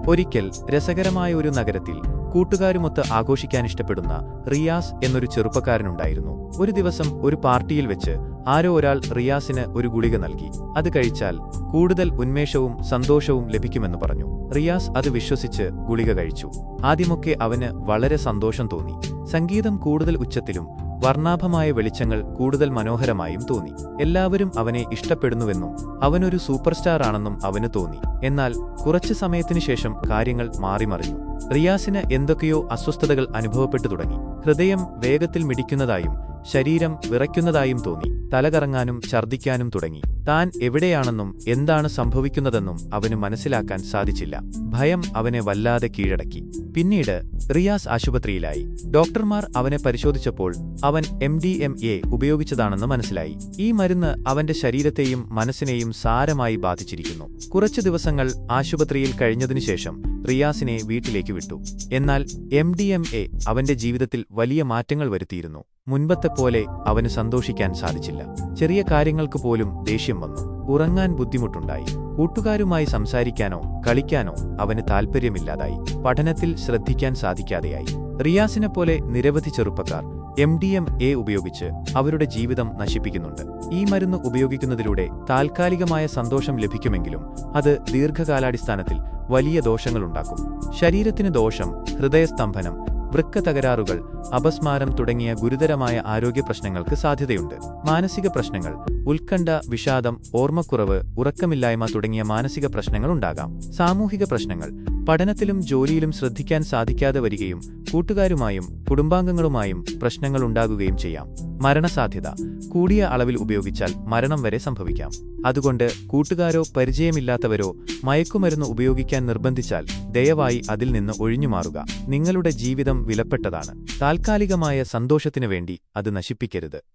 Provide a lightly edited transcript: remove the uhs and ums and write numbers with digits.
ഒരിക്കൽ രസകരമായ ഒരു നഗരത്തിൽ കൂട്ടുകാരുമൊത്ത് ആഘോഷിക്കാനിഷ്ടപ്പെടുന്ന റിയാസ് എന്നൊരു ചെറുപ്പക്കാരനുണ്ടായിരുന്നു. ഒരു ദിവസം ഒരു പാർട്ടിയിൽ വെച്ച് ആരോ ഒരാൾ റിയാസിന് ഒരു ഗുളിക നൽകി. അത് കഴിച്ചാൽ കൂടുതൽ ഉന്മേഷവും സന്തോഷവും ലഭിക്കുമെന്ന് പറഞ്ഞു. റിയാസ് അത് വിശ്വസിച്ച് ഗുളിക കഴിച്ചു. ആദ്യമൊക്കെ അവന് വളരെ സന്തോഷം തോന്നി. സംഗീതം കൂടുതൽ ഉച്ചത്തിലും വർണ്ണാഭമായ വെളിച്ചങ്ങൾ കൂടുതൽ മനോഹരമായും തോന്നി. എല്ലാവരും അവനെ ഇഷ്ടപ്പെടുന്നുവെന്നും അവനൊരു സൂപ്പർ സ്റ്റാർ ആണെന്നും അവന് തോന്നി. എന്നാൽ കുറച്ചു സമയത്തിനു ശേഷം കാര്യങ്ങൾ മാറിമറിഞ്ഞു. റിയാസിന് എന്തൊക്കെയോ അസ്വസ്ഥതകൾ അനുഭവപ്പെട്ടു തുടങ്ങി. ഹൃദയം വേഗത്തിൽ മിടിക്കുന്നതായും ശരീരം വിറയ്ക്കുന്നതായും തോന്നി. തലകറങ്ങാനും ഛർദ്ദിക്കാനും തുടങ്ങി. താൻ എവിടെയാണെന്നും എന്താണ് സംഭവിക്കുന്നതെന്നും അവന് മനസ്സിലാക്കാൻ സാധിച്ചില്ല. ഭയം അവനെ വല്ലാതെ കീഴടക്കി. പിന്നീട് റിയാസ് ആശുപത്രിയിലായി. ഡോക്ടർമാർ അവനെ പരിശോധിച്ചപ്പോൾ അവൻ MDMA ഉപയോഗിച്ചതാണെന്ന് മനസ്സിലായി. ഈ മരുന്ന് അവന്റെ ശരീരത്തെയും മനസ്സിനെയും സാരമായി ബാധിച്ചിരിക്കുന്നു. കുറച്ചു ദിവസങ്ങൾ ആശുപത്രിയിൽ കഴിഞ്ഞതിനുശേഷം റിയാസിനെ വീട്ടിലേക്ക് വിട്ടു. എന്നാൽ MDMA അവന്റെ ജീവിതത്തിൽ വലിയ മാറ്റങ്ങൾ വരുത്തിയിരുന്നു. മുൻപത്തെ പോലെ അവന് സന്തോഷിക്കാൻ സാധിച്ചില്ല. ചെറിയ കാര്യങ്ങൾക്ക് പോലും ദേഷ്യം വന്നു. ഉറങ്ങാൻ ബുദ്ധിമുട്ടുണ്ടായി. കൂട്ടുകാരുമായി സംസാരിക്കാനോ കളിക്കാനോ അവന് താൽപ്പര്യമില്ലാതായി. പഠനത്തിൽ ശ്രദ്ധിക്കാൻ സാധിക്കാതെയായി. റിയാസിനെപ്പോലെ നിരവധി ചെറുപ്പക്കാർ MDMA ഉപയോഗിച്ച് അവരുടെ ജീവിതം നശിപ്പിക്കുന്നുണ്ട്. ഈ മരുന്ന് ഉപയോഗിക്കുന്നതിലൂടെ താൽക്കാലികമായ സന്തോഷം ലഭിക്കുമെങ്കിലും അത് ദീർഘകാലാടിസ്ഥാനത്തിൽ വലിയ ദോഷങ്ങളുണ്ടാക്കും. ശരീരത്തിന് ദോഷം, ഹൃദയസ്തംഭനം, വൃക്ക തകരാറുകൾ, അപസ്മാരം തുടങ്ങിയ ഗുരുതരമായ ആരോഗ്യ പ്രശ്നങ്ങൾക്ക് സാധ്യതയുണ്ട്. മാനസിക പ്രശ്നങ്ങൾ, ഉത്കണ്ഠ, വിഷാദം, ഓർമ്മക്കുറവ്, ഉറക്കമില്ലായ്മ തുടങ്ങിയ മാനസിക പ്രശ്നങ്ങളുണ്ടാകാം. സാമൂഹിക പ്രശ്നങ്ങൾ, പഠനത്തിലും ജോലിയിലും ശ്രദ്ധിക്കാൻ സാധിക്കാതെ വരികയും കൂട്ടുകാരുമായും കുടുംബാംഗങ്ങളുമായും പ്രശ്നങ്ങളുണ്ടാകുകയും ചെയ്യാം. മരണസാധ്യത, കൂടിയ അളവിൽ ഉപയോഗിച്ചാൽ മരണം വരെ സംഭവിക്കാം. അതുകൊണ്ട് കൂട്ടുകാരോ പരിചയമില്ലാത്തവരോ മയക്കുമരുന്ന് ഉപയോഗിക്കാൻ നിർബന്ധിച്ചാൽ ദയവായി അതിൽ നിന്ന് ഒഴിഞ്ഞുമാറുക. നിങ്ങളുടെ ജീവിതം വിലപ്പെട്ടതാണ്. താൽക്കാലികമായ സന്തോഷത്തിനു വേണ്ടി അത് നശിപ്പിക്കരുത്.